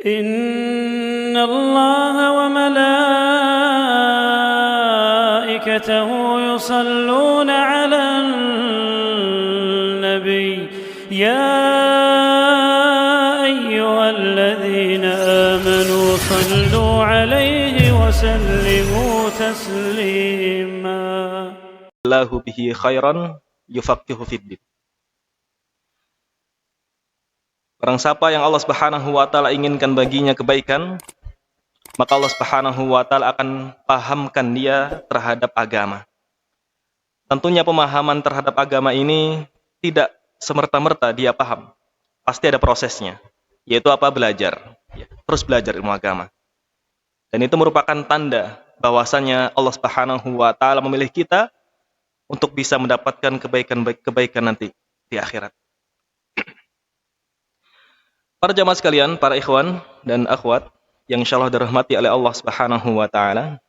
إن الله وملائكته يصلون على النبي يا أيها الذين آمنوا صلوا عليه وسلموا تسليما Allahu bihi khairan yufaqihu fiddin. Barang siapa yang Allah Subhanahu wa taala inginkan baginya kebaikan, maka Allah Subhanahu wa taala akan pahamkan dia terhadap agama. Tentunya pemahaman terhadap agama ini tidak semerta-merta dia paham. Pasti ada prosesnya, yaitu apa? Belajar. Terus belajar ilmu agama. Dan itu merupakan tanda bahwasanya Allah Subhanahu wa taala memilih kita untuk bisa mendapatkan kebaikan nanti di akhirat. Para jamaah sekalian, para ikhwan dan akhwat yang insyaallah dirahmati oleh Allah Subhanahu wa taala.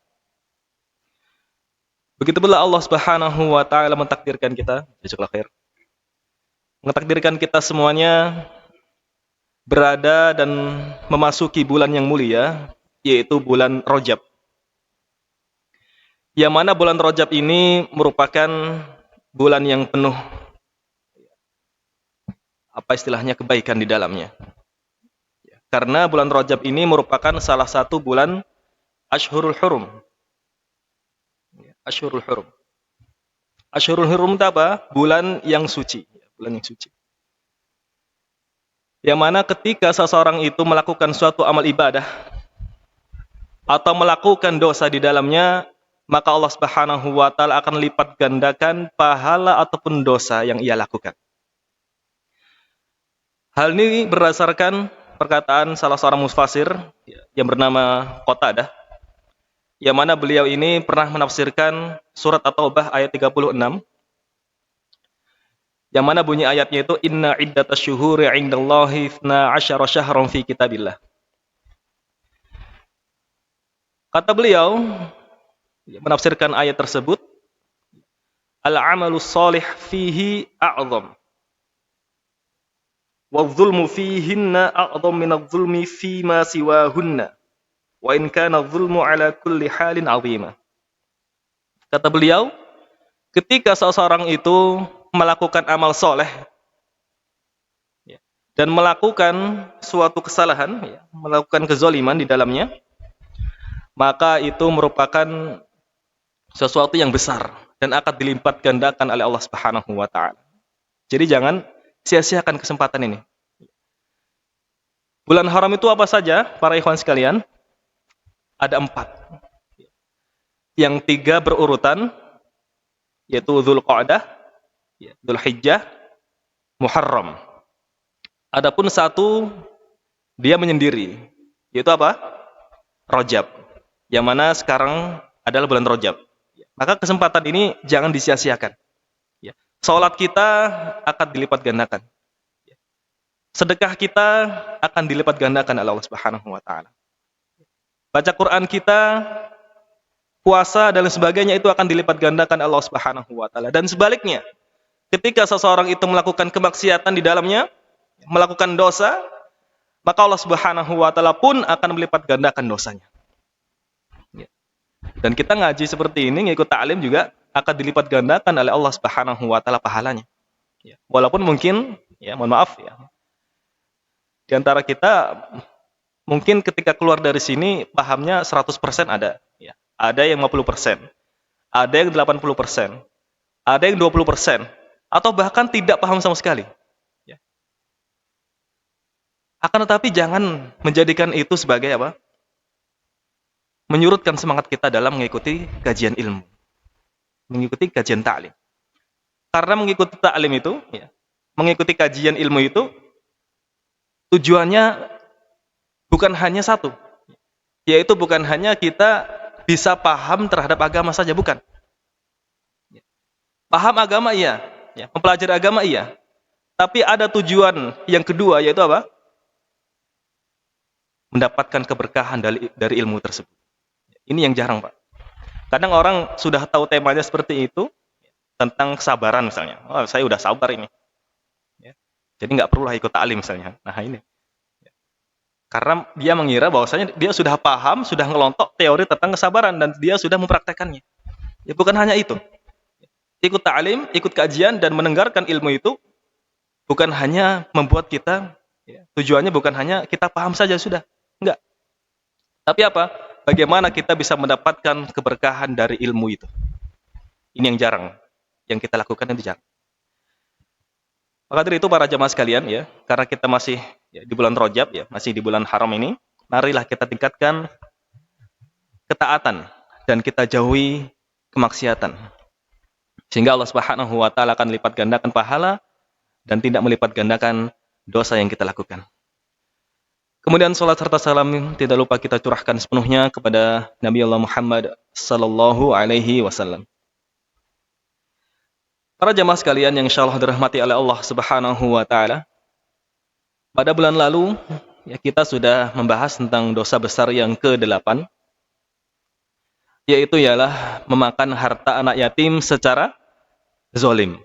Begitu pula Allah Subhanahu wa taala mentakdirkan kita, jazakallahu khair. Mentakdirkan kita semuanya berada dan memasuki bulan yang mulia, yaitu bulan Rajab. Yang mana bulan Rajab ini merupakan bulan yang penuh kebaikan di dalamnya. Karena bulan Rajab ini merupakan salah satu bulan Ashhurul Hurum. Ashhurul Hurum. Ashhurul Hurum itu apa? Bulan yang suci. Bulan yang suci. Yang mana ketika seseorang itu melakukan suatu amal ibadah atau melakukan dosa di dalamnya, maka Allah Subhanahu wa taala akan lipat gandakan pahala ataupun dosa yang ia lakukan. Hal ini berdasarkan perkataan salah seorang mufasir yang bernama Qatadah, yang mana beliau ini pernah menafsirkan surat At-Taubah ayat 36, yang mana bunyi ayatnya itu inna iddatasy syuhuri 'indallahi 12 syahran fi kitabillah. Kata beliau menafsirkan ayat tersebut, al-'amalus shalih fihi a'zam wal-zulmu fihinna a'zam minadh-zulmi fima siwahunna wa in kana adh-dhulmu 'ala kulli halin 'azima. Kata beliau, ketika seseorang itu melakukan amal soleh dan melakukan suatu kesalahan, melakukan kezaliman di dalamnya, maka itu merupakan sesuatu yang besar dan akan dilipat gandakan oleh Allah Subhanahu wa taala. Jadi jangan sia-siakan kesempatan ini. Bulan haram itu apa saja, para ikhwan sekalian? Ada 4. Yang 3 berurutan, yaitu Dzulqa'dah, Dzulhijjah, Muharram. Adapun 1 dia menyendiri, yaitu apa? Rajab. Yang mana sekarang adalah bulan Rajab. Maka kesempatan ini jangan disia-siakan. Salat kita akan dilipat gandakan. Sedekah kita akan dilipat gandakan oleh Allah Subhanahu wa taala. Baca Quran kita, puasa dan sebagainya itu akan dilipat gandakan Allah Subhanahu wa taala. Dan sebaliknya, ketika seseorang itu melakukan kemaksiatan di dalamnya, melakukan dosa, maka Allah Subhanahu wa taala pun akan melipat gandakan dosanya. Dan kita ngaji seperti ini, ngikut ta'lim juga akan dilipat gandakan oleh Allah Subhanahu wa taala pahalanya. Walaupun mungkin, mohon maaf di antara kita mungkin ketika keluar dari sini pahamnya 100% ada. Ada yang 50%, ada yang 80%, ada yang 20%, atau bahkan tidak paham sama sekali. Akan tetapi jangan menjadikan itu sebagai apa? Menyurutkan semangat kita dalam mengikuti kajian ilmu. Mengikuti kajian ta'lim. Karena mengikuti ta'lim itu, mengikuti kajian ilmu itu, tujuannya bukan hanya 1. Yaitu bukan hanya kita bisa paham terhadap agama saja, bukan. Paham agama iya, mempelajari agama iya. Tapi ada tujuan yang kedua, yaitu apa? Mendapatkan keberkahan dari ilmu tersebut. Ini yang jarang, Pak. Kadang orang sudah tahu temanya seperti itu, tentang kesabaran misalnya. Oh, saya udah sabar ini. Jadi nggak perlulah ikut ta'lim misalnya. Nah ini. Karena dia mengira bahwasanya dia sudah paham, sudah ngelontok teori tentang kesabaran dan dia sudah mempraktekannya. Ya bukan hanya itu. Ikut ta'lim, ikut kajian dan mendengarkan ilmu itu bukan hanya membuat kita, ya, tujuannya bukan hanya kita paham saja sudah. Enggak. Tapi apa? Bagaimana kita bisa mendapatkan keberkahan dari ilmu itu? Ini yang jarang. Yang kita lakukan itu jarang. Maka dari itu para jamaah sekalian ya, karena kita masih ya, di bulan Rajab ya, masih di bulan haram ini, marilah kita tingkatkan ketaatan dan kita jauhi kemaksiatan. Sehingga Allah Subhanahu wa taala akan lipat gandakan pahala dan tidak melipat gandakan dosa yang kita lakukan. Kemudian salat serta salam tidak lupa kita curahkan sepenuhnya kepada Nabi Allah Muhammad sallallahu alaihi wasallam. Para jamaah sekalian yang insyaallah dirahmati oleh Allah Subhanahu wa taala. Pada bulan lalu ya, kita sudah membahas tentang dosa besar yang ke-8, yaitu ialah memakan harta anak yatim secara zalim.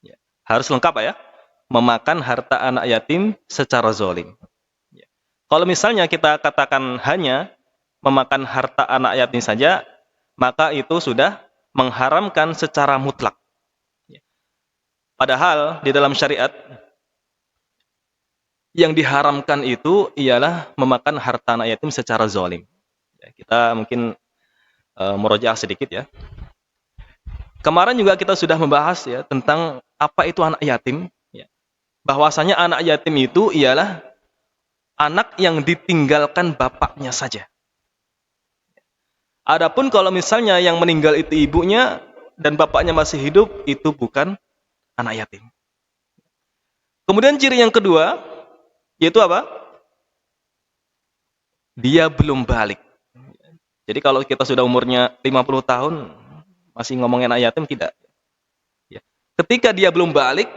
Ya, harus lengkap ya. Memakan harta anak yatim secara zalim. Ya. Kalau misalnya kita katakan hanya memakan harta anak yatim saja, maka itu sudah mengharamkan secara mutlak. Padahal di dalam syariat yang diharamkan itu ialah memakan harta anak yatim secara zalim. Ya, kita mungkin murojaah sedikit ya. Kemarin juga kita sudah membahas ya tentang apa itu anak yatim. Ya. Bahwasanya anak yatim itu ialah anak yang ditinggalkan bapaknya saja. Adapun kalau misalnya yang meninggal itu ibunya dan bapaknya masih hidup, itu bukan anak yatim. Kemudian ciri yang kedua, yaitu apa? Dia belum balik. Jadi kalau kita sudah umurnya 50 tahun, masih ngomongin anak yatim, tidak. Ketika dia belum balik,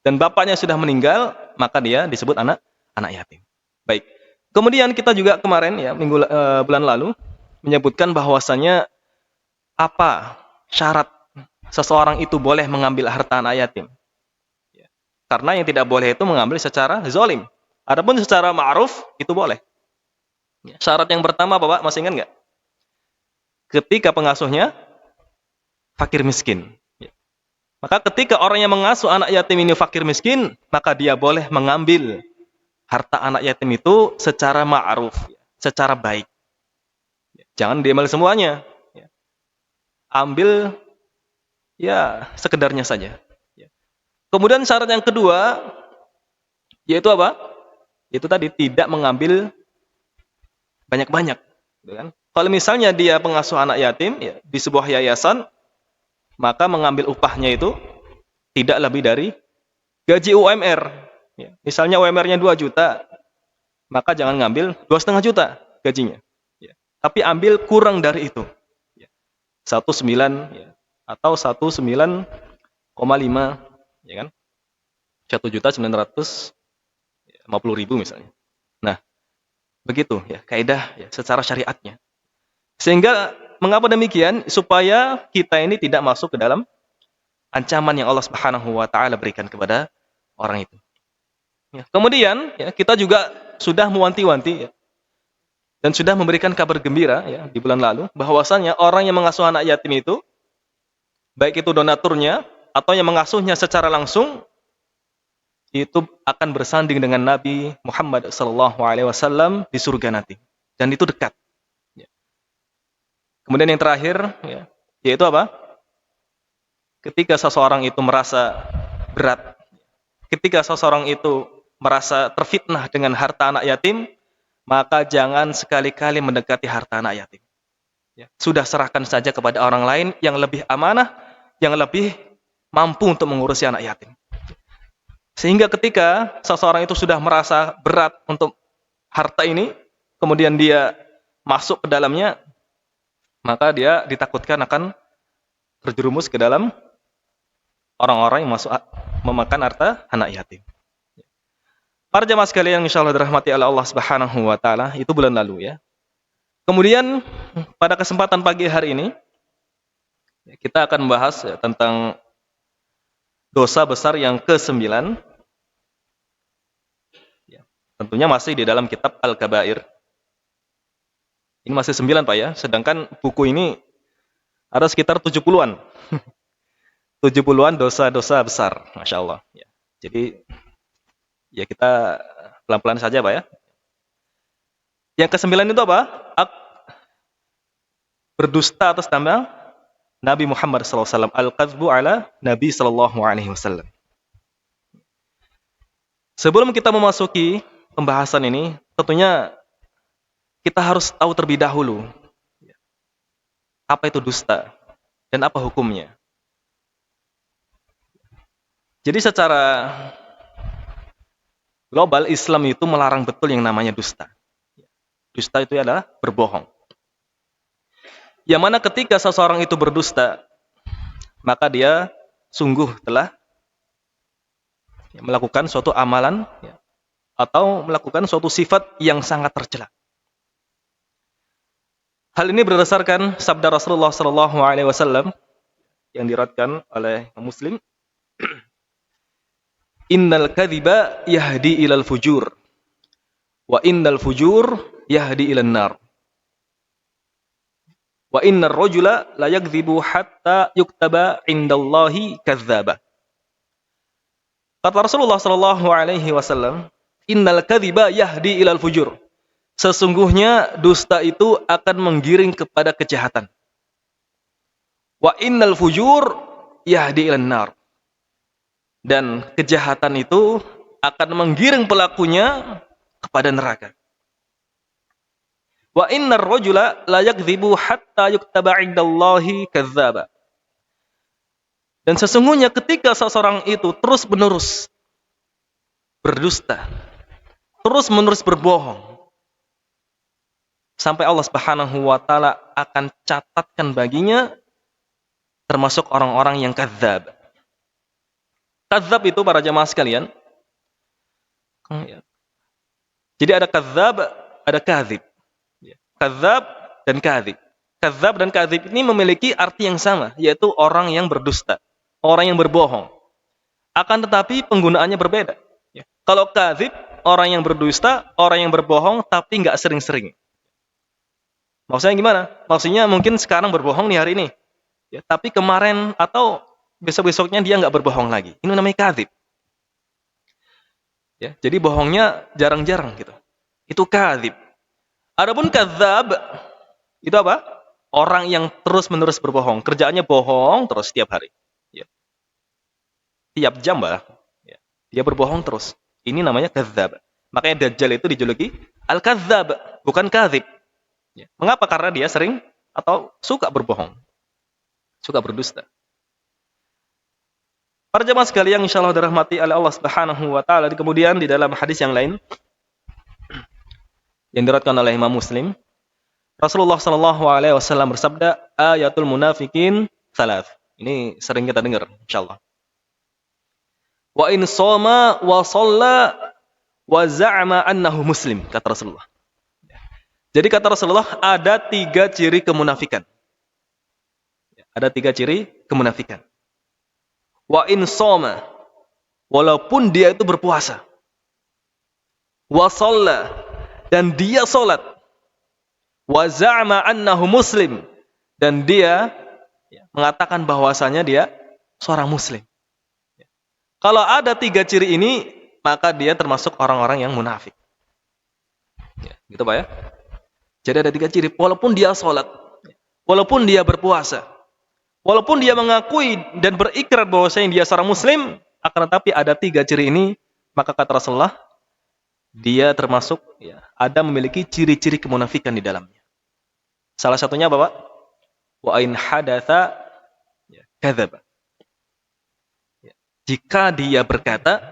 dan bapaknya sudah meninggal, maka dia disebut anak yatim. Baik. Kemudian kita juga kemarin, ya bulan lalu, menyebutkan bahwasannya apa syarat seseorang itu boleh mengambil harta anak yatim. Karena yang tidak boleh itu mengambil secara zalim. Adapun secara ma'ruf itu boleh. Syarat yang pertama apa Pak? Masih ingat nggak? Ketika pengasuhnya fakir miskin. Maka ketika orang yang mengasuh anak yatim ini fakir miskin, maka dia boleh mengambil harta anak yatim itu secara ma'ruf, secara baik. Jangan diambil semuanya. Ambil ya sekedarnya saja. Kemudian syarat yang kedua, yaitu apa? Itu tadi tidak mengambil banyak-banyak. Kan? Kalau misalnya dia pengasuh anak yatim ya, di sebuah yayasan, maka mengambil upahnya itu tidak lebih dari gaji UMR. Ya. Misalnya UMR-nya 2 juta, maka jangan ngambil 2,5 juta gajinya. Ya. Tapi ambil kurang dari itu. Ya. 1,9 ya. Atau 1,9,5 ya kan? 1.950.000 misalnya. Nah, begitu ya kaidah ya secara syariatnya. Sehingga mengapa demikian? Supaya kita ini tidak masuk ke dalam ancaman yang Allah Subhanahu wa taala berikan kepada orang itu. Ya. Kemudian ya, kita juga sudah mewanti-wanti ya, dan sudah memberikan kabar gembira ya di bulan lalu bahwasanya orang yang mengasuh anak yatim itu, baik itu donaturnya atau yang mengasuhnya secara langsung, itu akan bersanding dengan Nabi Muhammad SAW di surga nanti. Dan itu dekat. Ya. Kemudian yang terakhir, ya, yaitu apa? Ketika seseorang itu merasa berat, ketika seseorang itu merasa terfitnah dengan harta anak yatim, maka jangan sekali-kali mendekati harta anak yatim. Ya. Sudah serahkan saja kepada orang lain yang lebih amanah, yang lebih mampu untuk mengurusi anak yatim. Sehingga ketika seseorang itu sudah merasa berat untuk harta ini, kemudian dia masuk ke dalamnya, maka dia ditakutkan akan terjerumus ke dalam orang-orang yang masuk memakan harta anak yatim. Para jamaah sekalian yang insyaallah dirahmati oleh Allah Subhanahu wa taala, itu bulan lalu ya. Kemudian pada kesempatan pagi hari ini kita akan membahas ya, tentang dosa besar yang ke-9. Ya, Tentunya masih di dalam kitab Al-Kabair. Ini masih 9 Pak ya, sedangkan buku ini ada sekitar 70-an. 70-an dosa-dosa besar, Masya Allah. Ya. Jadi, ya kita pelan-pelan saja Pak ya. Yang ke-9 itu apa? Berdusta atas nama Nabi Muhammad SAW. Al-Qadhbu ala Nabi SAW. Sebelum kita memasuki pembahasan ini, tentunya kita harus tahu terlebih dahulu apa itu dusta dan apa hukumnya. Jadi secara global Islam itu melarang betul yang namanya dusta. Dusta itu adalah berbohong. Yang mana ketika seseorang itu berdusta, maka dia sungguh telah melakukan suatu amalan atau melakukan suatu sifat yang sangat tercela. Hal ini berdasarkan sabda Rasulullah SAW yang diriwayatkan oleh Muslim. Innal kadhiba yahdi ilal fujur wa innal fujur yahdi ilan nar. Wa innar rajula la yakdzibu hatta yuktaba indallahi kadzdzaba. Kata Rasulullah SAW, innal kadhiba yahdi ilal fujur. Sesungguhnya dusta itu akan menggiring kepada kejahatan. Wa innal fujur yahdi ilan nar. Dan kejahatan itu akan menggiring pelakunya kepada neraka. Wa innar rajula la yakdzibu hatta yuktaba 'indallahi kadzdzaba. Dan sesungguhnya ketika seseorang itu terus-menerus berdusta, terus-menerus berbohong, sampai Allah Subhanahu wa taala akan catatkan baginya termasuk orang-orang yang kadzdzab. Kadzdzab itu para jamaah sekalian. Jadi ada kadzdzab, ada kadzib. Kadzdzab dan kadzib. Kadzdzab dan kadzib ini memiliki arti yang sama, yaitu orang yang berdusta, orang yang berbohong. Akan tetapi penggunaannya berbeda. Kalau kadzib, orang yang berdusta, orang yang berbohong tapi nggak sering-sering. Maksudnya gimana? Maksudnya mungkin sekarang berbohong nih hari ini, tapi kemarin atau besok-besoknya dia nggak berbohong lagi. Ini namanya kadzib. Jadi bohongnya jarang-jarang gitu. Itu kadzib. Adapun kadzdzab itu apa? Orang yang terus-menerus berbohong. Kerjaannya bohong terus setiap hari. Tiap jam bah. Dia berbohong terus. Ini namanya kadzdzab. Makanya Dajjal itu dijuluki al-kadzdzab, bukan kadzib. Mengapa? Karena dia sering atau suka berbohong. Suka berdusta. Para jemaah sekalian insyaallah dirahmati oleh Allah Subhanahu wa taala. Kemudian di dalam hadis yang lain yang diriwayatkan oleh Imam Muslim, Rasulullah sallallahu alaihi wasallam bersabda, ayatul munafikin salat. Ini sering kita dengar insyaallah. Wa in shoma wa shalla wa za'ama annahu muslim, kata Rasulullah. Jadi kata Rasulullah ada 3 ciri kemunafikan. Ada 3 ciri kemunafikan. Wa in shoma, walaupun dia itu berpuasa. Wa shalla, dan dia salat. Wa za'ama annahu muslim, dan dia mengatakan bahwasanya dia seorang muslim. Kalau ada 3 ciri ini, maka dia termasuk orang-orang yang munafik. Gitu Pak ya. Jadi ada 3 ciri, walaupun dia salat, walaupun dia berpuasa, walaupun dia mengakui dan berikrar bahwasanya dia seorang muslim, akan tetapi ada 3 ciri ini, maka kata Rasulullah, dia termasuk ada memiliki ciri-ciri kemunafikan di dalamnya. Salah satunya apa Pak? Wa in hadatsa kadzaba. Jika dia berkata,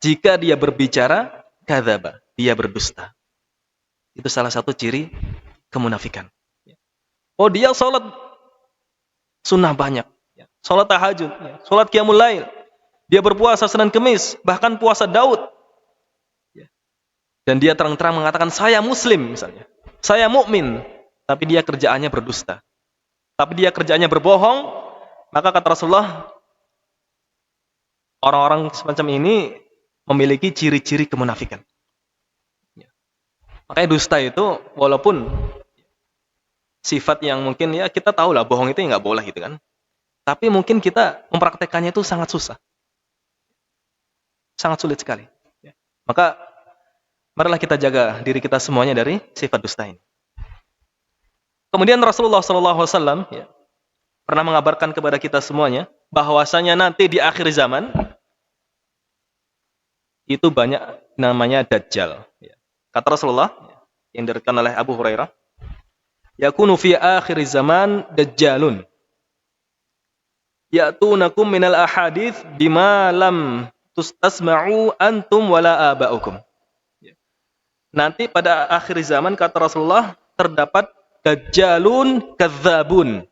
jika dia berbicara, kadzaba, dia berdusta. Itu salah satu ciri kemunafikan. Oh, dia salat sunnah banyak, salat tahajud, salat qiyamul lail, dia berpuasa Senin Kemis, bahkan puasa Daud. Dan dia terang-terang mengatakan saya muslim misalnya, saya mukmin, tapi dia kerjaannya berdusta, tapi dia kerjaannya berbohong, maka kata Rasulullah, orang-orang semacam ini memiliki ciri-ciri kemunafikan. Makanya dusta itu walaupun sifat yang mungkin ya kita tahu lah bohong itu nggak boleh gitu kan. Tapi mungkin kita mempraktekannya itu sangat susah. Sangat sulit sekali. Ya. Maka marilah kita jaga diri kita semuanya dari sifat dusta ini. Kemudian Rasulullah SAW ya, pernah mengabarkan kepada kita semuanya bahwasanya nanti di akhir zaman itu banyak namanya Dajjal. Ya. Kata Rasulullah yang diriwayatkan oleh Abu Hurairah, yakunu fi akhir zaman dajjalun ya'tunakum minal ahadits bima lam tasma'u antum wala aba'ukum. Nanti pada akhir zaman kata Rasulullah terdapat dajjalun kadzabun.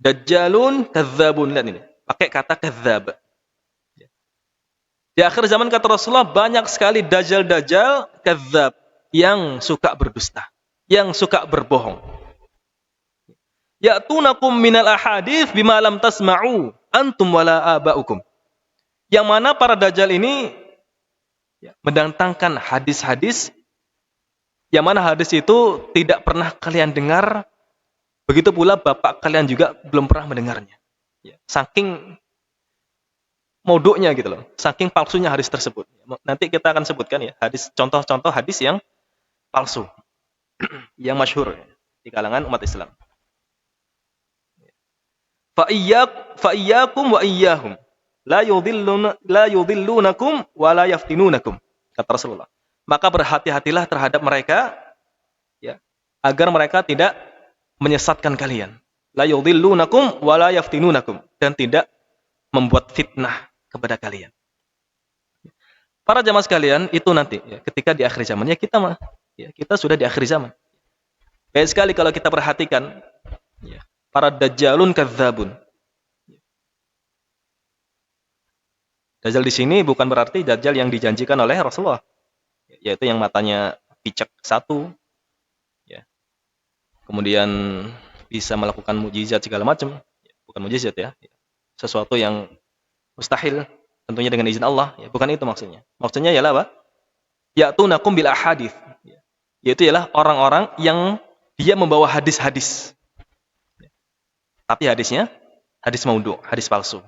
Dajjalun kadzabun, lihat ini. Pakai kata kadzab. Di akhir zaman kata Rasulullah banyak sekali dajjal-dajjal kadzab yang suka berdusta, yang suka berbohong. Ya'tunakum minal ahadits bima lam tasma'u antum wala aba'ukum. Yang mana para dajjal ini mendatangkan hadis-hadis yang mana hadis itu tidak pernah kalian dengar, begitu pula bapak kalian juga belum pernah mendengarnya. Saking modoknya gitu loh, saking palsunya hadis tersebut. Nanti kita akan sebutkan ya hadis, contoh-contoh hadis yang palsu, yang masyhur di kalangan umat Islam. Fa'iyyakum wa iyyahum la yudhillunakum wa la yaftinunakum, kata Rasulullah. Maka berhati-hatilah terhadap mereka ya, agar mereka tidak menyesatkan kalian. La yudhillunakum wa la yaftinunakum, dan tidak membuat fitnah kepada kalian. Para jamaah sekalian, itu nanti ya, ketika di akhir zaman ya kita sudah di akhir zaman. Baik sekali kalau kita perhatikan ya, para dajjalun kadzabun. Dajjal di sini bukan berarti dajjal yang dijanjikan oleh Rasulullah, yaitu yang matanya picek satu, ya. Kemudian bisa melakukan mukjizat segala macam, bukan mukjizat ya, sesuatu yang mustahil, tentunya dengan izin Allah, ya. Bukan itu maksudnya. Maksudnya ialah apa? Ya'tunakum bil ahadits, yaitu ialah orang-orang yang dia membawa hadis-hadis, tapi hadisnya hadis maudhu', hadis palsu.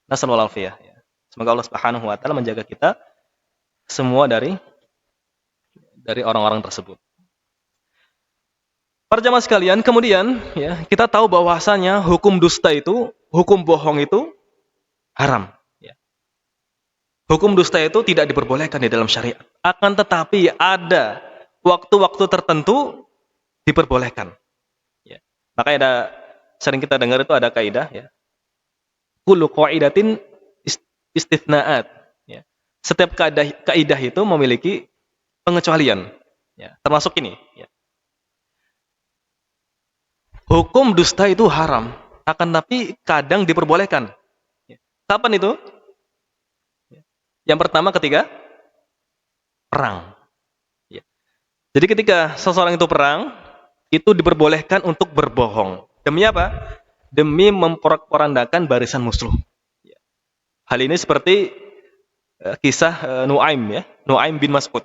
Nasallallahu alaihi wasallam. Semoga Allah Subhanahu wa taala menjaga kita semua dari orang-orang tersebut. Para jamaah sekalian, kemudian ya, kita tahu bahwasanya hukum dusta itu, hukum bohong itu haram, ya. Hukum dusta itu tidak diperbolehkan di dalam syariat. Akan tetapi ada waktu-waktu tertentu diperbolehkan. Ya. Makanya ada sering kita dengar itu ada kaidah ya. Kullu qaidatin istitsnaat, ya. Setiap kaidah itu memiliki pengecualian, ya. Termasuk ini, ya. Hukum dusta itu haram, akan tapi kadang diperbolehkan. Ya. Kapan itu? Ya. Yang pertama ketika perang, ya. Jadi ketika seseorang itu perang, itu diperbolehkan untuk berbohong. Demi apa? Demi memporak-porandakan barisan musuh. Hal ini seperti kisah Nu'aim ya, Nu'aim bin Mas'ud.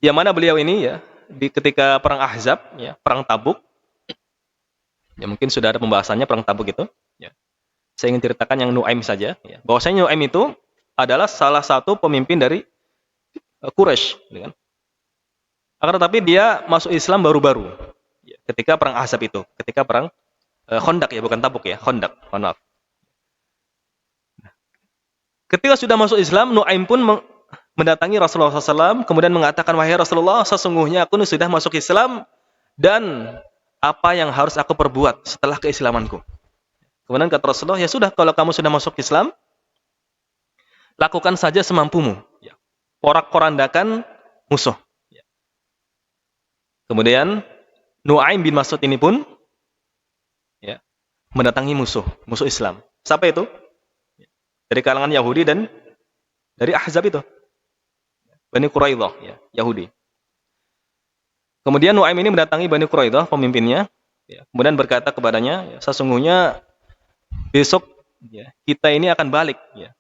Yang mana beliau ini ya, ketika perang Ahzab ya, perang Tabuk. Ya mungkin sudah ada pembahasannya perang Tabuk itu, ya. Saya ingin ceritakan yang Nu'aim saja ya. Bahwasanya Nu'aim itu adalah salah satu pemimpin dari Quraisy, ya kan? Akan tetapi dia masuk Islam baru-baru. Ya, ketika perang Ahzab itu, ketika perang Khandaq ya, bukan Tabuk ya, Khandaq, maaf. Ketika sudah masuk Islam, Nu'aim pun mendatangi Rasulullah SAW, kemudian mengatakan, wahai Rasulullah, sesungguhnya aku sudah masuk Islam, dan apa yang harus aku perbuat setelah keislamanku? Kemudian kata Rasulullah, ya sudah, kalau kamu sudah masuk Islam, lakukan saja semampumu. Ya. Porak-porandakan musuh. Ya. Kemudian, Nu'aim bin Mas'ud ini pun ya, mendatangi musuh Islam. Siapa itu? Dari kalangan Yahudi dan dari Ahzab itu. Bani Quraidah, ya, Yahudi. Kemudian Nu'aim ini mendatangi Bani Quraidah, pemimpinnya, ya, kemudian berkata kepadanya, ya, sesungguhnya besok ya, kita ini akan balik. Ya.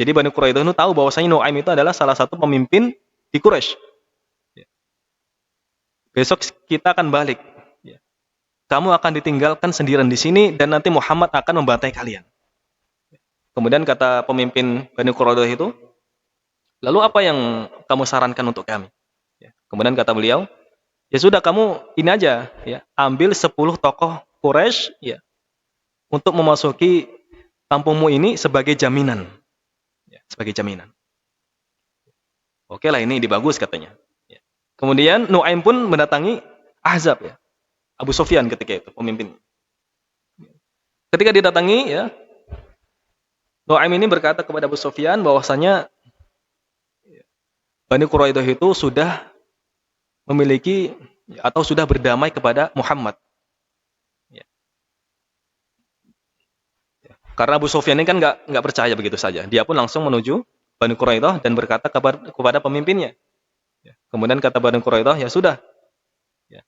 Jadi Bani Quraidah itu tahu bahwasanya Nu'aim itu adalah salah satu pemimpin di Quraisy. Besok kita akan balik. Ya. Kamu akan ditinggalkan sendirian di sini dan nanti Muhammad akan membantai kalian. Kemudian kata pemimpin Bani Quraidah itu, lalu apa yang kamu sarankan untuk kami? Ya. Kemudian kata beliau, ya sudah kamu ini aja, ya, ambil 10 tokoh Quraisy, ya, untuk memasuki kampungmu ini sebagai jaminan. Ya, sebagai jaminan. Oke lah, ini bagus katanya. Ya. Kemudian Nuaim pun mendatangi Ahzab, ya. Abu Sufyan ketika itu pemimpin. Ketika didatangi, ya, Nuaim ini berkata kepada Abu Sufyan bahwasanya Bani Quraidah itu sudah memiliki atau sudah berdamai kepada Muhammad. Ya. Karena Abu Sufyan ini kan nggak percaya begitu saja. Dia pun langsung menuju Bani Quraidah dan berkata kepada pemimpinnya. Ya. Kemudian kata Bani Quraidah, ya sudah. Ya.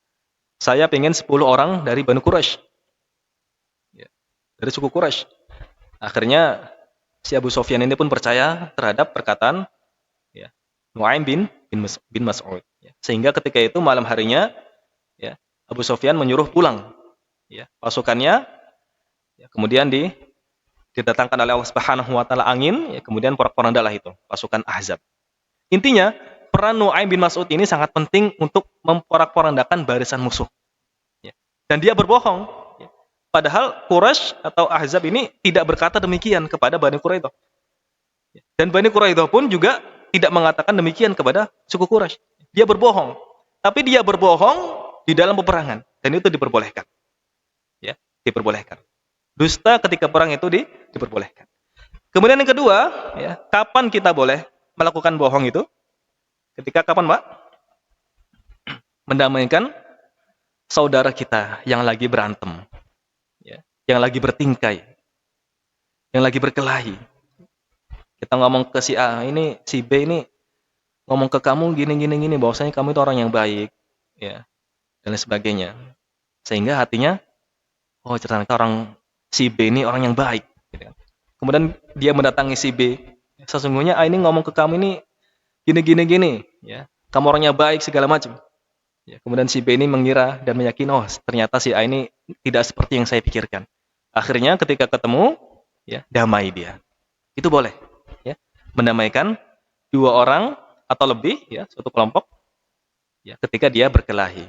Saya ingin 10 orang dari Bani Quraisy. Ya. Dari suku Quraisy. Akhirnya si Abu Sufyan ini pun percaya terhadap perkataan, ya, Nuaim bin Mas'ud. Ya. Sehingga ketika itu malam harinya, ya, Abu Sufyan menyuruh pulang, ya, pasukannya, ya, kemudian didatangkan oleh Allah Subhanahu wa taala angin, ya, kemudian porak-porandalah itu pasukan Ahzab. Intinya peran Nuaim bin Mas'ud ini sangat penting untuk memporak-porandakan barisan musuh. Ya. Dan dia berbohong. Ya. Padahal Quraisy atau Ahzab ini tidak berkata demikian kepada Bani Quraidah. Ya. Dan Bani Quraidah pun juga tidak mengatakan demikian kepada suku Quraisy. Dia berbohong. Tapi dia berbohong di dalam peperangan. Dan itu diperbolehkan. Ya, diperbolehkan. Dusta ketika perang itu diperbolehkan. Kemudian yang kedua, ya, kapan kita boleh melakukan bohong itu? Ketika kapan, Pak? Mendamaikan saudara kita yang lagi berantem, ya, yang lagi bertingkai, yang lagi berkelahi. Kita ngomong ke si A, ini si B ini ngomong ke kamu gini, bahwasanya kamu itu orang yang baik, ya, dan lain sebagainya. Sehingga hatinya, oh ternyata si B ini orang yang baik. Gitu kan. Kemudian dia mendatangi si B. Sesungguhnya A ini ngomong ke kamu ini gini, ya. Kamu orangnya baik segala macam. Ya, kemudian si B ini mengira dan meyakini, oh ternyata si A ini tidak seperti yang saya pikirkan. Akhirnya ketika ketemu, ya, damai dia. Itu boleh, ya. Mendamaikan 2 orang atau lebih, ya, suatu kelompok, ya, ketika dia berkelahi.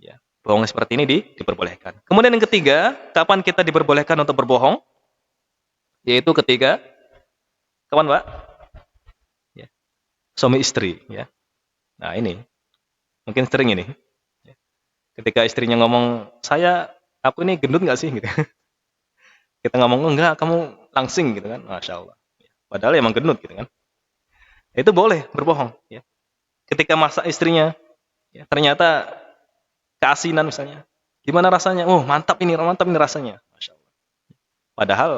Ya. Bohong seperti ini diperbolehkan. Kemudian yang ketiga, kapan kita diperbolehkan untuk berbohong? Yaitu ketika, kapan, Pak? Ya. Suami istri, ya. Nah ini, mungkin sering ini. Ya. Ketika istrinya ngomong, aku ini gendut nggak sih? Gitu. Kita ngomong, enggak, kamu langsing, gitu kan. Masya Allah. Padahal emang gendut, gitu kan. Itu boleh berbohong. Ya. Ketika masak istrinya, ya, ternyata keasinan misalnya. Gimana rasanya? Oh, mantap ini rasanya. Masya Allah. Padahal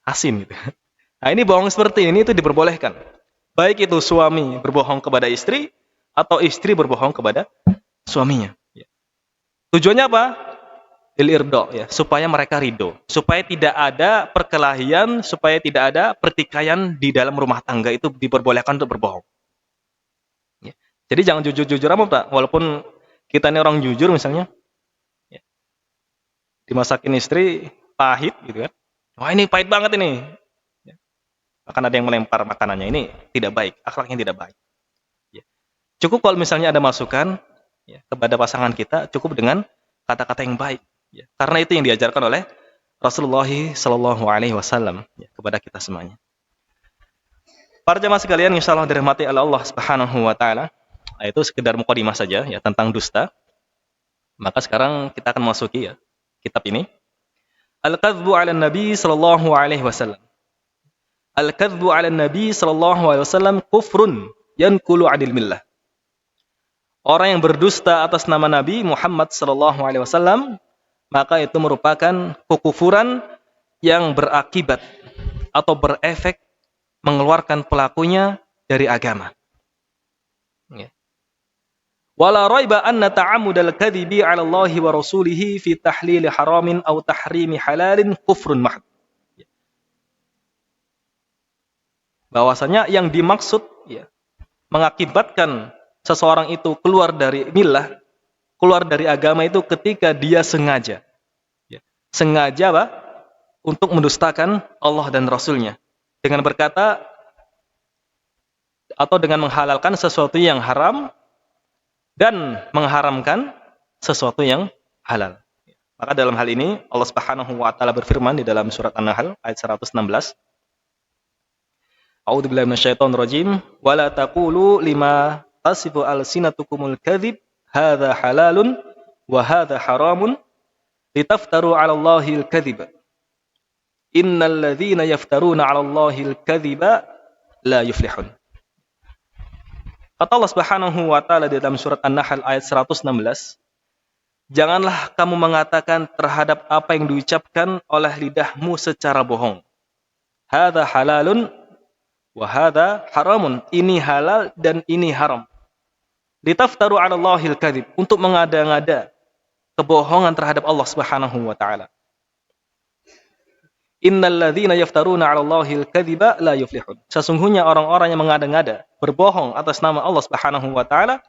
asin gitu. Nah, ini bohong seperti ini itu diperbolehkan. Baik itu suami berbohong kepada istri atau istri berbohong kepada suaminya. Ya. Tujuannya apa? Ilirdo, ya, supaya mereka ridho, supaya tidak ada perkelahian, supaya tidak ada pertikaian di dalam rumah tangga, itu diperbolehkan untuk berbohong. Ya. Jadi jangan jujur-jujur amat, Pak. Walaupun kita ini orang jujur misalnya, ya, dimasakin istri pahit gitu kan. Wah ini pahit banget ini. Ya. Akan ada yang melempar makanannya. Ini tidak baik, akhlaknya tidak baik. Ya. Cukup kalau misalnya ada masukan, ya, kepada pasangan kita, cukup dengan kata-kata yang baik. Ya. Karena itu yang diajarkan oleh Rasulullah SAW, ya, kepada kita semuanya. Para jemaah sekalian, insyaallah dirahmati oleh Allah Subhanahu wa taala. Itu sekedar mukadimah saja, ya, tentang dusta. Maka sekarang kita akan masuki, ya, kitab ini. Al-Kadzbu 'ala Nabi sallallahu alaihi wasallam. Al-Kadzbu 'ala Nabi sallallahu alaihi wasallam kufrun yanqulu 'anil millah. Orang yang berdusta atas nama Nabi Muhammad sallallahu alaihi wasallam, maka itu merupakan kekufuran yang berakibat atau berefek mengeluarkan pelakunya dari agama. Ya. Wala raiba anna ta'ammudal kadhibi 'ala Allah wa rasulihi fi tahlil haramin aw tahrimi halalin kufrun mahd. Bahwasanya yang dimaksud, ya, mengakibatkan seseorang itu keluar dari millah, keluar dari agama itu ketika dia sengaja. Ya. Sengaja apa? Untuk mendustakan Allah dan Rasulnya. Dengan berkata, atau dengan menghalalkan sesuatu yang haram, dan mengharamkan sesuatu yang halal. Maka dalam hal ini, Allah Subhanahu wa Ta'ala berfirman di dalam surat An-Nahl, ayat 116. A'udzubillahi minasyaitonir rajim. Wa la taqulu lima tasifu alsinatukumul kadzib hadza halalun wa hadza haramun litaftaru 'ala Allahil kadziba. Innal ladzina yaftaruna 'ala Allahil kadziba la yuflihun. Kata Allah Subhanahu wa Ta'ala di dalam surat An-Nahl ayat 116, janganlah kamu mengatakan terhadap apa yang diucapkan oleh lidahmu secara bohong. Hadza halalun wa hadza haramun. Ini halal dan ini haram. Litaftaru 'ala Allahil kadzib, untuk mengada-ngada kebohongan terhadap Allah Subhanahu wa Ta'ala. Innal ladzina yaftaruna 'ala Allahil kadziba la yuflihun. Sesungguhnya orang-orang yang mengada-ngada, berbohong atas nama Allah Subhanahu wa Ta'ala,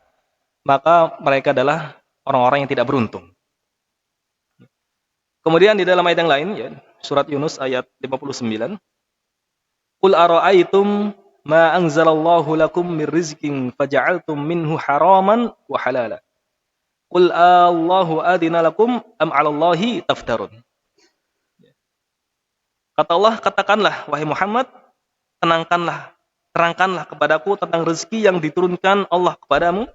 maka mereka adalah orang-orang yang tidak beruntung. Kemudian di dalam ayat yang lain, ya, surat Yunus ayat 59, Qul ara'aytum ma anzalallahu lakum min rizqin faja'altum minhu haraman wa halala. Qul Allahu adina lakum am 'alallahi taftarun. Kata Allah, katakanlah wahai Muhammad, terangkanlah kepadaku tentang rezeki yang diturunkan Allah kepadamu.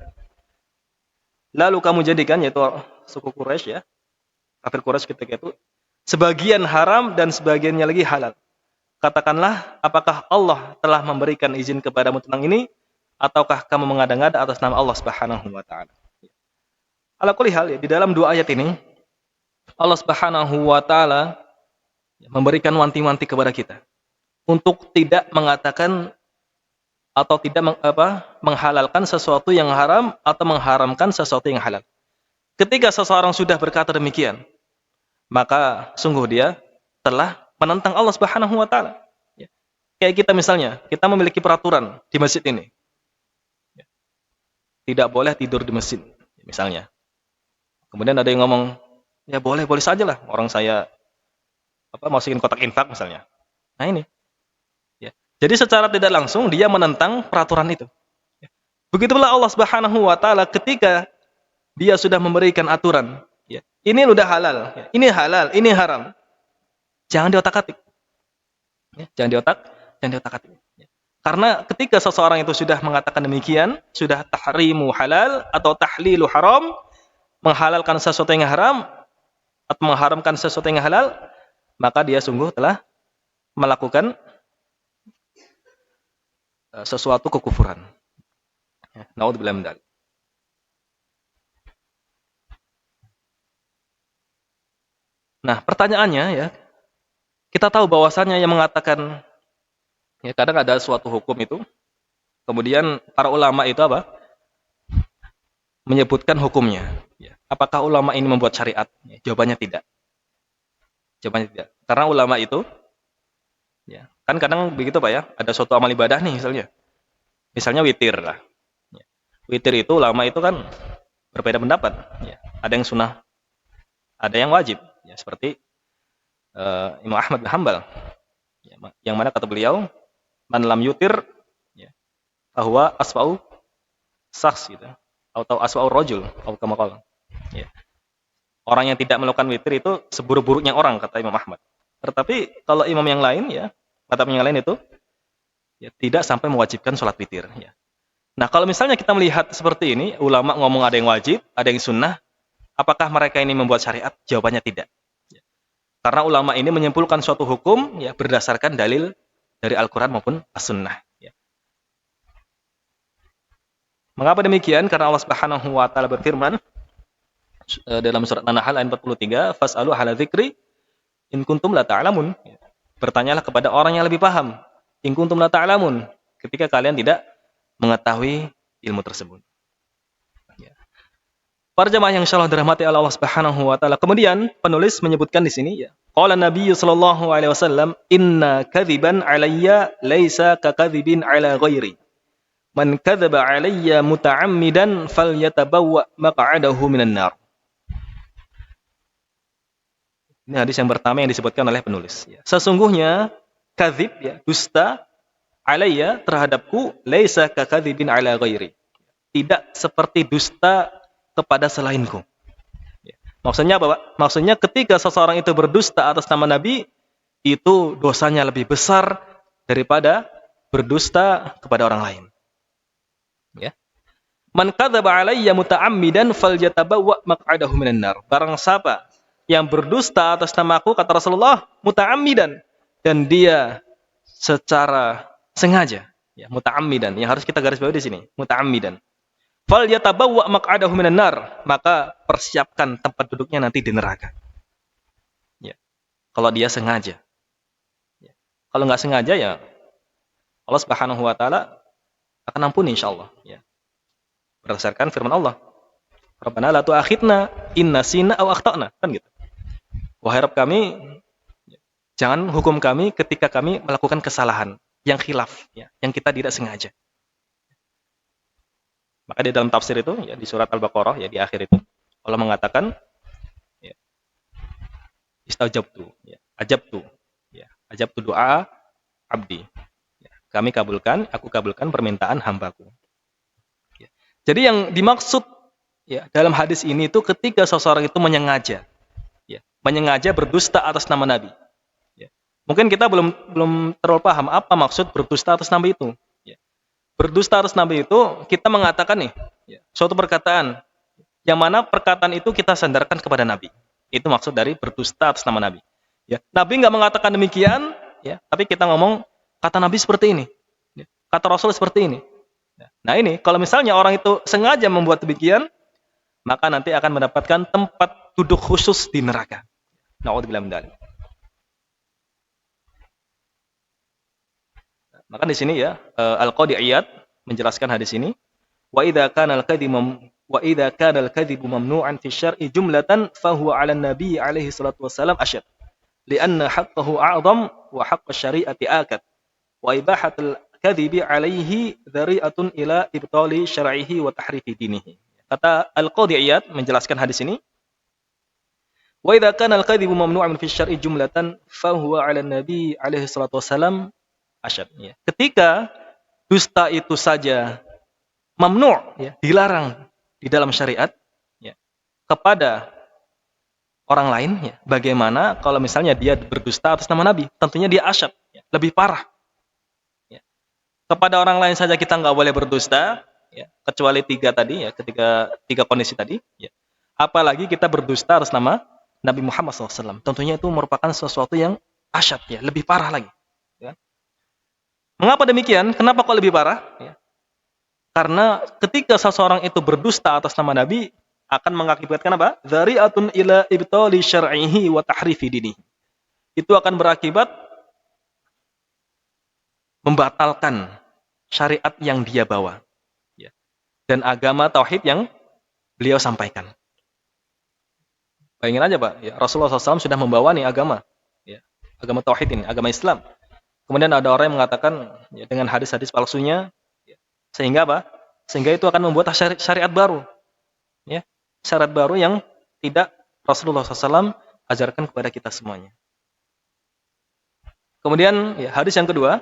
Lalu kamu jadikan, yaitu suku Quraisy, ya, kafir Quraisy ketika itu, sebagian haram dan sebagiannya lagi halal. Katakanlah, apakah Allah telah memberikan izin kepadamu tentang ini, ataukah kamu mengada-ngada atas nama Allah Subhanahu wa Ta'ala? Ala kulli hal, ya, di dalam dua ayat ini Allah Subhanahu wa Ta'ala memberikan wanti-wanti kepada kita untuk tidak mengatakan atau tidak menghalalkan sesuatu yang haram atau mengharamkan sesuatu yang halal. Ketika seseorang sudah berkata demikian, maka sungguh dia telah menentang Allah Subhanahu wa Ta'ala. Ya. Kayak kita misalnya, kita memiliki peraturan di masjid ini. Ya. Tidak boleh tidur di masjid, misalnya. Kemudian ada yang ngomong, ya boleh sajalah, orang saya masukin kotak infak misalnya. Nah ini. Ya. Jadi secara tidak langsung dia menentang peraturan itu. Ya. Begitulah Allah Subhanahu wa Ta'ala ketika dia sudah memberikan aturan. Ya. Ini udah halal. Ya. Ini halal, ini haram. Jangan diotak-atik. Ya. Jangan diotak-atik. Ya. Karena ketika seseorang itu sudah mengatakan demikian, sudah tahrimu halal atau tahlilu haram, menghalalkan sesuatu yang haram atau mengharamkan sesuatu yang halal, maka dia sungguh telah melakukan sesuatu kekufuran. Naudzubillah min dzalik. Nah, pertanyaannya, ya, kita tahu bahwasannya yang mengatakan, ya, kadang ada suatu hukum itu, kemudian para ulama itu menyebutkan hukumnya. Ya. Apakah ulama ini membuat syariat? Ya, jawabannya tidak. Karena ulama itu, ya, kan kadang begitu Pak ya, ada suatu amal ibadah nih misalnya witir lah. Ya. Witir itu ulama itu kan berbeda pendapat. Ya. Ada yang sunnah, ada yang wajib. Ya, seperti Imam Ahmad bin Hanbal, ya, yang mana kata beliau, man lam yutir, ya, bahwa asfa'u saks gitu, atau asfa'u rojul, atau kamakal. Ya. Orang yang tidak melakukan witir itu seburuk-buruknya orang, kata Imam Ahmad. Tetapi kalau imam yang lain, ya, madhab yang lain itu, ya, tidak sampai mewajibkan sholat witir. Ya. Nah, kalau misalnya kita melihat seperti ini, ulama ngomong ada yang wajib, ada yang sunnah, apakah mereka ini membuat syariat? Jawabannya tidak. Ya. Karena ulama ini menyimpulkan suatu hukum, ya, berdasarkan dalil dari Al-Quran maupun As-Sunnah. Ya. Mengapa demikian? Karena Allah Subhanahu wa Ta'ala berfirman dalam surat An-Nahl ayat 43, fas'alu ahla dzikri in kuntum la ta'lamun. Bertanyalah kepada orang yang lebih paham, in kuntum la ta'lamun, ketika kalian tidak mengetahui ilmu tersebut. Ya. Para jemaah yang insyaallah dirahmati Allah Subhanahu wa Ta'ala. Kemudian penulis menyebutkan di sini, ya, qala Nabi sallallahu alaihi wasallam, inna kadziban alayya laisa ka kadzibin ala ghairi. Man kadzaba 'alayya muta'ammidan falyatabawwa maq'adahu minan nar. Ini hadis yang pertama yang disebutkan oleh penulis. Sesungguhnya kadzib, ya, dusta, alayya, terhadapku, laisa kakadzibin ala ghairi. Tidak seperti dusta kepada selainku. Maksudnya apa, Pak? Maksudnya ketika seseorang itu berdusta atas nama Nabi, itu dosanya lebih besar daripada berdusta kepada orang lain. Ya. Man kadzaba alayya muta'ammidan falyatabawwa maq'adahu minan nar. Barang siapa yang berdusta atas namaku, kata Rasulullah, muta'ammidan, dan dia secara sengaja, ya, muta'ammidan, yang harus kita garis bawahi di sini, muta'ammidan. Falyatabawwa maq'adahu minan nar, maka persiapkan tempat duduknya nanti di neraka. Ya. Kalau dia sengaja. Ya. Kalau nggak sengaja, ya Allah Subhanahu wa taala akan ampuni insyaallah, ya. Berdasarkan firman Allah, Rabbana la tu'akhidna in nasina aw akhtana, kan gitu. Wahai Rabb kami, jangan hukum kami ketika kami melakukan kesalahan yang khilaf, ya, yang kita tidak sengaja. Maka di dalam tafsir itu, ya, di surat Al-Baqarah, ya, di akhir itu Allah mengatakan, ya, istajabtu, ya, ajabtu, ya, ajabtu doa abdi. Ya, aku kabulkan permintaan hambaku. Ya. Jadi yang dimaksud, ya, dalam hadis ini itu ketika seseorang itu menyengaja, ya, menyengaja berdusta atas nama Nabi. Ya. Mungkin kita belum terlalu paham apa maksud berdusta atas nama itu. Ya. Berdusta atas Nabi itu kita mengatakan nih, ya, suatu perkataan yang mana perkataan itu kita sandarkan kepada Nabi. Itu maksud dari berdusta atas nama Nabi. Ya. Nabi nggak mengatakan demikian, ya, tapi kita ngomong kata Nabi seperti ini, ya, kata Rasul seperti ini. Nah ini kalau misalnya orang itu sengaja membuat demikian, maka nanti akan mendapatkan tempat duduk khusus di neraka. Na'udzubillah min dzalik. Maka di sini, ya, Al-Qadhi Iyad menjelaskan hadis ini, wa idza kana al-kadhibu mamnu'an fi syar'i jumlatan fa huwa 'ala an-nabi alaihi salatu wasalam asyad. Lianna haqqahu a'zam wa haqq asy-syari'ati akad. Wa ibahatul kadhibi 'alaihi dzari'atun ila ibtali syar'ihi wa tahrifi dinihi. Kata Al-Qadhi Iyad menjelaskan hadis ini, wa idza kana al-kadhibu mamnu'an fi syar'i jumlatan fa huwa 'ala an-nabi alaihi salatu wasalam asyad. Ya. Ketika dusta itu saja mamnu', ya, dilarang di dalam syariat, ya, kepada orang lain, ya, bagaimana kalau misalnya dia berdusta atas nama Nabi? Tentunya dia asyad, ya, lebih parah. Ya. Kepada orang lain saja kita nggak boleh berdusta, ya, kecuali tiga kondisi tadi. Ya. Apalagi kita berdusta atas nama Nabi Muhammad SAW. Tentunya itu merupakan sesuatu yang asyad, ya, lebih parah lagi. Ya. Mengapa demikian? Kenapa kok lebih parah? Ya. Karena ketika seseorang itu berdusta atas nama Nabi, akan mengakibatkan apa? Dzari'atun ila ibtali syar'ihi wa tahrifi dinihi. Itu akan berakibat membatalkan syariat yang dia bawa, ya, dan agama tauhid yang beliau sampaikan. Bayangin aja, Pak, ya, Rasulullah SAW sudah membawa nih agama, ya, agama tauhid ini, agama Islam. Kemudian ada orang yang mengatakan, ya, dengan hadis-hadis palsunya, ya, sehingga apa? Sehingga itu akan membuat syariat baru, ya, syariat baru yang tidak Rasulullah SAW ajarkan kepada kita semuanya. Kemudian, ya, hadis yang kedua,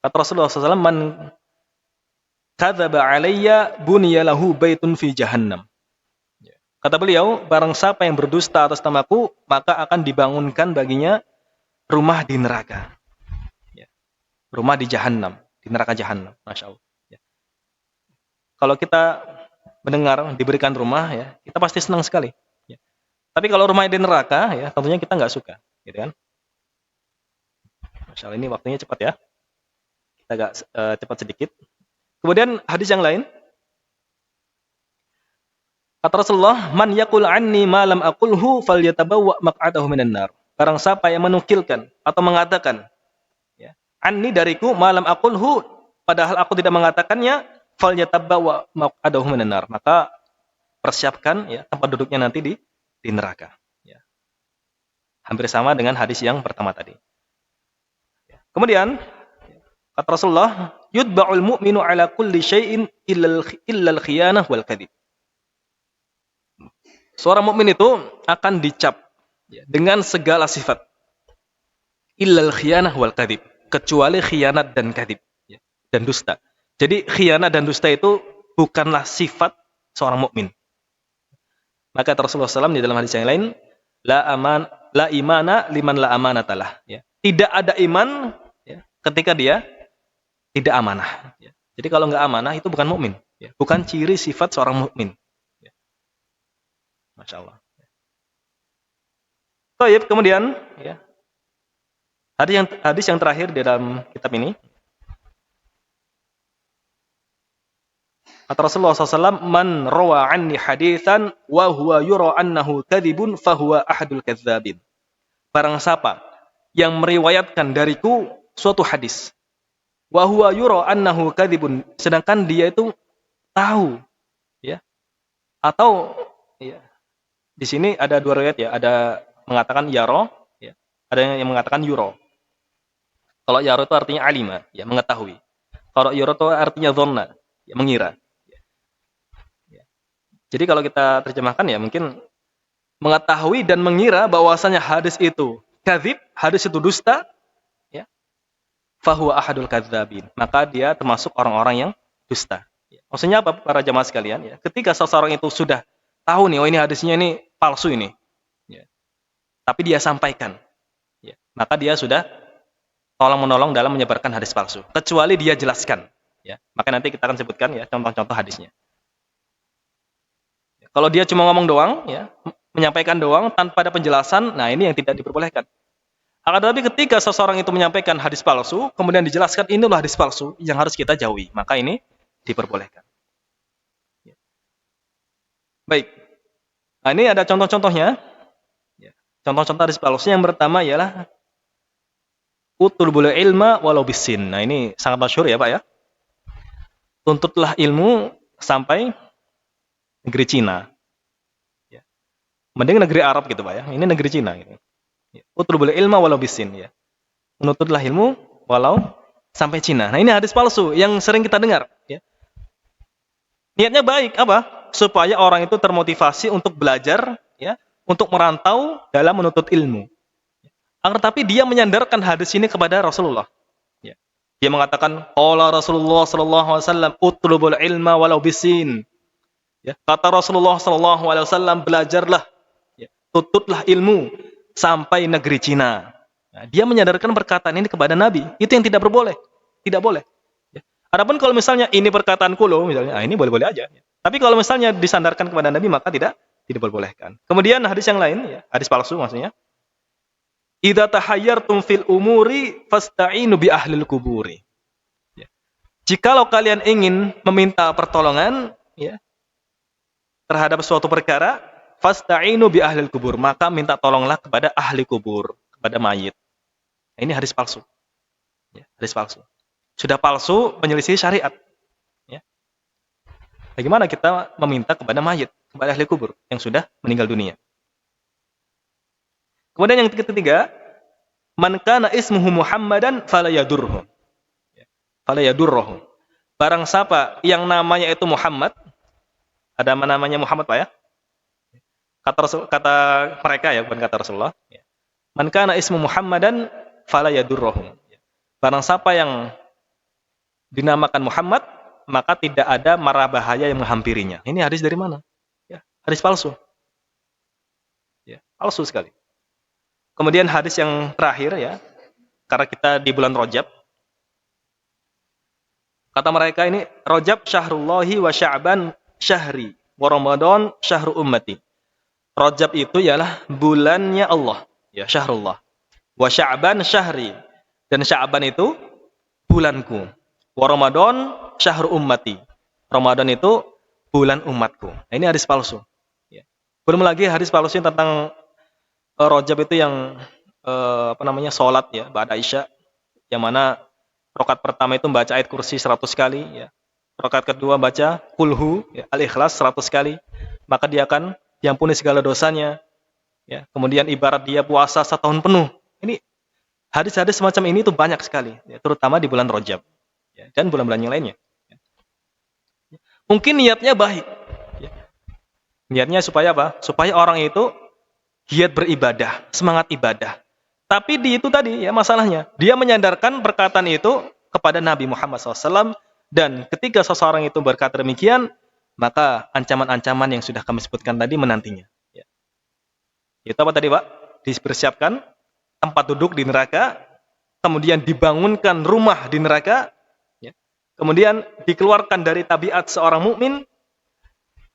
kata Rasulullah SAW, man kadzaba alayya buniya lahu baitun fi jahannam. Ya. Kata beliau, barang siapa yang berdusta atas namaku, maka akan dibangunkan baginya rumah di neraka. Rumah di Jahannam, di neraka Jahannam, Masya Allah. Ya. Kalau kita mendengar diberikan rumah, ya, kita pasti senang sekali. Ya. Tapi kalau rumah di neraka, ya, tentunya kita nggak suka, gitu kan? Masya Allah, ini waktunya cepat, ya. Kita agak cepat sedikit. Kemudian hadis yang lain, kata Rasulullah, man yaqul anni ma lam aqulhu falyatabawwa maq'adahu minan nar. Barang siapa yang menukilkan atau mengatakan, anni dariku malam aqulhu, padahal aku tidak mengatakannya, falyatabawwa maq'adahu minan nar, maka persiapkan, ya, tempat duduknya nanti di neraka, ya. Hampir sama dengan hadis yang pertama tadi. Kemudian kata Rasulullah, yutba'ul mu'minu ala kulli syai'in illa al-khiyanah wal kadhib. Seorang mukmin itu akan dicap dengan segala sifat illa al-khiyanah wal kadhib, kecuali khianat dan kadhib, dan dusta. Jadi khianat dan dusta itu bukanlah sifat seorang mukmin. Maka Rasulullah SAW di dalam hadis yang lain, la imana liman la amanatalah. Ya. Tidak ada iman ya, ketika dia tidak amanah. Ya. Jadi kalau nggak amanah itu bukan mukmin. Ya. Bukan ciri sifat seorang mukmin. Ya. Masya Allah. Baik, kemudian ya, hadis yang terakhir di dalam kitab ini. Kata Rasulullah SAW, man rawa anni hadithan wa huwa yura annahu kadhibun fahuwa ahadul kadzabin. Barang siapa yang meriwayatkan dariku suatu hadis, wa huwa yura annahu kadhibun, sedangkan dia itu tahu, ya, atau ya, di sini ada dua riwayat ya, ada mengatakan yaro, ya, ada yang mengatakan yuro. Kalau yaro itu artinya alima, ya, mengetahui. Kalau yuro itu artinya dhonna, ya, mengira. Jadi kalau kita terjemahkan ya mungkin mengetahui dan mengira bahwasanya hadis itu kadzib, hadis itu dusta, ya. Fahuwa ahadul kadzabin. Maka dia termasuk orang-orang yang dusta. Ya. Maksudnya apa para jamaah sekalian? Ya. Ketika seseorang itu sudah tahu nih, oh ini hadisnya ini palsu ini, ya. Tapi dia sampaikan, ya. Maka dia sudah tolong-menolong dalam menyebarkan hadis palsu. Kecuali dia jelaskan, ya. Maka nanti kita akan sebutkan ya contoh-contoh hadisnya. Kalau dia cuma ngomong doang, ya, menyampaikan doang tanpa ada penjelasan, nah ini yang tidak diperbolehkan. Akan tetapi ketika seseorang itu menyampaikan hadis palsu, kemudian dijelaskan inilah hadis palsu yang harus kita jauhi, maka ini diperbolehkan. Baik, nah, ini ada contoh-contohnya. Contoh-contoh hadis palsu yang pertama ialah utlubul ilma walau bisin. Nah ini sangat masyhur ya Pak ya. Tuntutlah ilmu sampai negeri Cina. Ya. Mending negeri Arab gitu Pak ya. Ini negeri Cina. Gitu. Ya. Utlubul ilma walau bisin. Ya. Menuntutlah ilmu walau sampai Cina. Nah ini hadis palsu yang sering kita dengar. Ya. Niatnya baik apa? Supaya orang itu termotivasi untuk belajar, ya, untuk merantau dalam menuntut ilmu. Akan tetapi dia menyandarkan hadis ini kepada Rasulullah. Ya. Dia mengatakan, qala Rasulullah sallallahu alaihi wasallam utlubul ilma walau bisin. Ya, kata Rasulullah SAW, belajarlah, ya, tuntutlah ilmu sampai negeri Cina. Nah, dia menyadarkan perkataan ini kepada Nabi. Itu yang tidak boleh. Ya. Adapun kalau misalnya ini perkataanku loh, misalnya, ini boleh-boleh aja. Ya. Tapi kalau misalnya disandarkan kepada Nabi, maka tidak diperbolehkan. Kemudian hadis yang lain, ya, hadis palsu maksudnya. Idza tahayyartum fil umuri fasta'inu bi ahlil kuburi. Ya. Jikalau kalian ingin meminta pertolongan, ya, terhadap suatu perkara, fasta'inu bi ahlil kubur, maka minta tolonglah kepada ahli kubur, kepada mayit. Nah, ini hadis palsu. Ya, hadis palsu. Sudah palsu, menyelisih syariat. Ya. Bagaimana kita meminta kepada mayit, kepada ahli kubur yang sudah meninggal dunia? Kemudian yang ketiga, man kana ismuhu Muhammadan fala yadurruhu. Ya. Fala yadurruhu. Barang siapa yang namanya itu Muhammad, ada namanya Muhammad Pak ya? Kata mereka ya, bukan kata Rasulullah. Man kana ismu Muhammadan fala yadurruhum. Barang siapa yang dinamakan Muhammad, maka tidak ada mara bahaya yang menghampirinya. Ini hadis dari mana? Ya, hadis palsu. Ya, palsu sekali. Kemudian hadis yang terakhir ya, karena kita di bulan Rajab. Kata mereka ini, Rajab syahrullahi wa Sya'ban syahri wa Ramadan syahru ummati. Rajab itu ialah bulannya Allah, ya, syahrullah. Wa Sya'ban syahri, dan Sya'ban itu bulanku. Wa Ramadan syahru ummati. Ramadan itu bulan umatku. Nah, ini hadis palsu. Ya. Belum lagi hadis palsu tentang Rajab itu yang salat ya, ba'da Isya, yang mana rakaat pertama itu baca ayat kursi 100 kali ya. Rakaat kedua baca kulhu, ya, al-ikhlas 100 kali, maka dia akan diampuni segala dosanya. Ya. Kemudian ibarat dia puasa 1 tahun penuh. Ini hadis-hadis semacam ini itu banyak sekali, ya, terutama di bulan Rajab. ya, dan bulan-bulan yang lainnya. Mungkin niatnya baik. Ya. Niatnya supaya apa? Supaya orang itu giat beribadah, semangat ibadah. Tapi di itu tadi ya masalahnya, dia menyandarkan perkataan itu kepada Nabi Muhammad SAW, dan ketika seseorang itu berkata demikian, maka ancaman-ancaman yang sudah kami sebutkan tadi menantinya. Ya. Itu apa tadi Pak? Dipersiapkan tempat duduk di neraka, kemudian dibangunkan rumah di neraka, ya. Kemudian dikeluarkan dari tabiat seorang mukmin.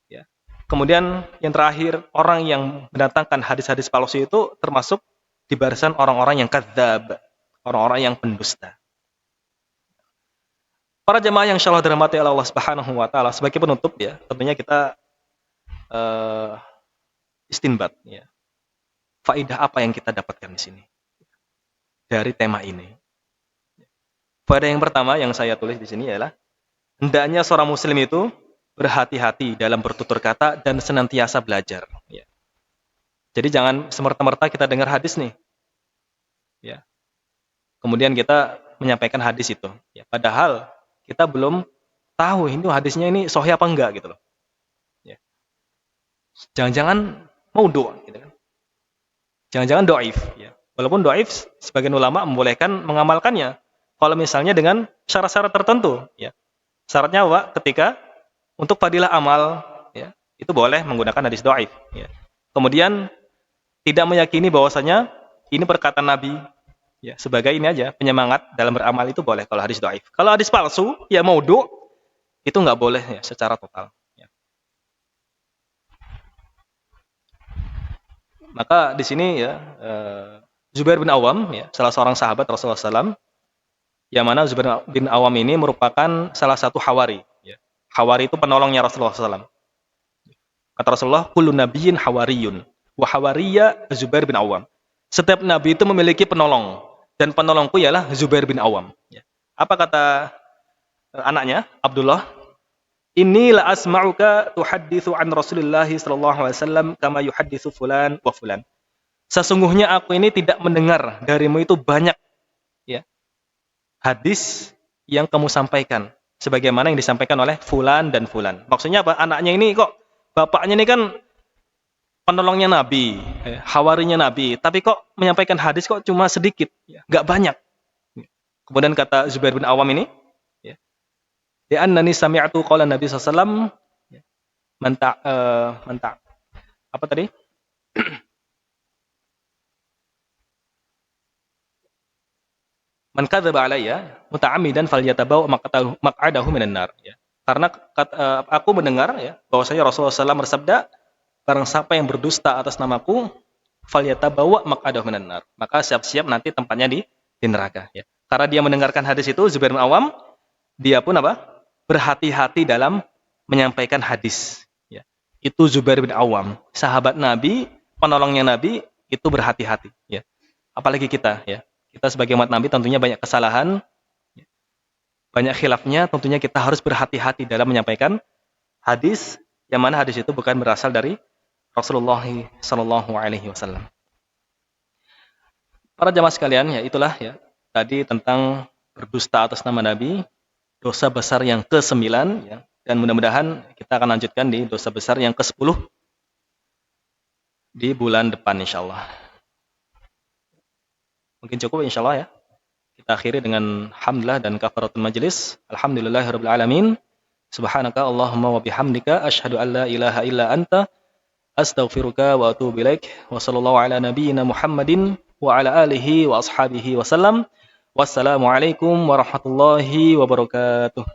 Ya. Kemudian yang terakhir, orang yang mendatangkan hadis-hadis palsu itu termasuk di barisan orang-orang yang kadzab, orang-orang yang pendusta. Para jemaah yang insyaallah dirahmati Allah Subhanahu wa taala, sebagai penutup ya, tentunya kita istinbat ya. Faedah apa yang kita dapatkan di sini dari tema ini? Faedah yang pertama yang saya tulis di sini ialah hendaknya seorang muslim itu berhati-hati dalam bertutur kata dan senantiasa belajar ya. Jadi jangan semerta-merta kita dengar hadis nih. Ya. Kemudian kita menyampaikan hadis itu. Ya. Padahal kita belum tahu itu hadisnya ini sahih apa enggak gitu loh. Ya. Jangan-jangan maudhu gitu kan. Jangan-jangan dhaif ya. Walaupun dhaif sebagian ulama membolehkan mengamalkannya kalau misalnya dengan syarat-syarat tertentu ya. Syaratnya apa? Ketika untuk fadilah amal ya, itu boleh menggunakan hadis dhaif ya. Kemudian tidak meyakini bahwasanya ini perkataan Nabi ya, sebagai ini aja penyemangat dalam beramal itu boleh kalau hadis dhaif. Kalau hadis palsu ya maudhu itu nggak boleh ya secara total ya. Maka di sini ya Zubair bin Awam ya, salah seorang sahabat Rasulullah SAW, yang mana Zubair bin Awam ini merupakan salah satu hawari ya. Hawari itu penolongnya Rasulullah SAW. Kata Rasulullah, kullu nabiyyin hawariyun wa hawariya Zubair bin Awam. Setiap nabi itu memiliki penolong, dan penolongku ialah Zubair bin Awam. Apa kata anaknya Abdullah? Inni la asma'uka tuhadditsu an Rasulillah sallallahu alaihi wasallam kama yuhadditsu fulan wa fulan. Sesungguhnya aku ini tidak mendengar darimu itu banyak ya hadis yang kamu sampaikan sebagaimana yang disampaikan oleh fulan dan fulan. Maksudnya apa? Anaknya ini kok bapaknya ini kan penolongnya Nabi, hawarinya Nabi, tapi kok menyampaikan hadis kok cuma sedikit, nggak banyak. Kemudian kata Zubair bin Awam ini, ya annani sami'tu qala Nabi sallallahu alaihi wasallam apa tadi? Man kadzaba alayya muta'ammidan falyatabawa maq'adahu minan nar ya. Karena aku mendengar ya bahwasanya Rasulullah SAW bersabda, barang siapa yang berdusta atas namaku, falyatabawa maq'adahu minan nar. Maka siap-siap nanti tempatnya di neraka ya. Karena dia mendengarkan hadis itu, Zubair bin Awam, dia pun apa? Berhati-hati dalam menyampaikan hadis ya. Itu Zubair bin Awam, sahabat Nabi, penolongnya Nabi, itu berhati-hati ya. Apalagi kita ya. Kita sebagai umat Nabi tentunya banyak kesalahan, banyak khilafnya, tentunya kita harus berhati-hati dalam menyampaikan hadis, yang mana hadis itu bukan berasal dari Rasulullah sallallahu alaihi wasallam. Para jamaah sekalian, ya itulah ya tadi tentang berdusta atas nama Nabi, dosa besar yang ke-9 ya, dan mudah-mudahan kita akan lanjutkan di dosa besar yang ke-10 di bulan depan insyaallah. Mungkin cukup insyaallah ya. Kita akhiri dengan hamdalah dan kafaratul majlis. Alhamdulillahirabbil alamin. Subhanaka Allahumma wa bihamdika asyhadu an la ilaha illa anta astaghfiruka wa atubu ilaik. Wa sallallahu ala nabiyyina Muhammadin wa ala alihi wa ashabihi wasallam. Wassalamu alaikum warahmatullahi wabarakatuh.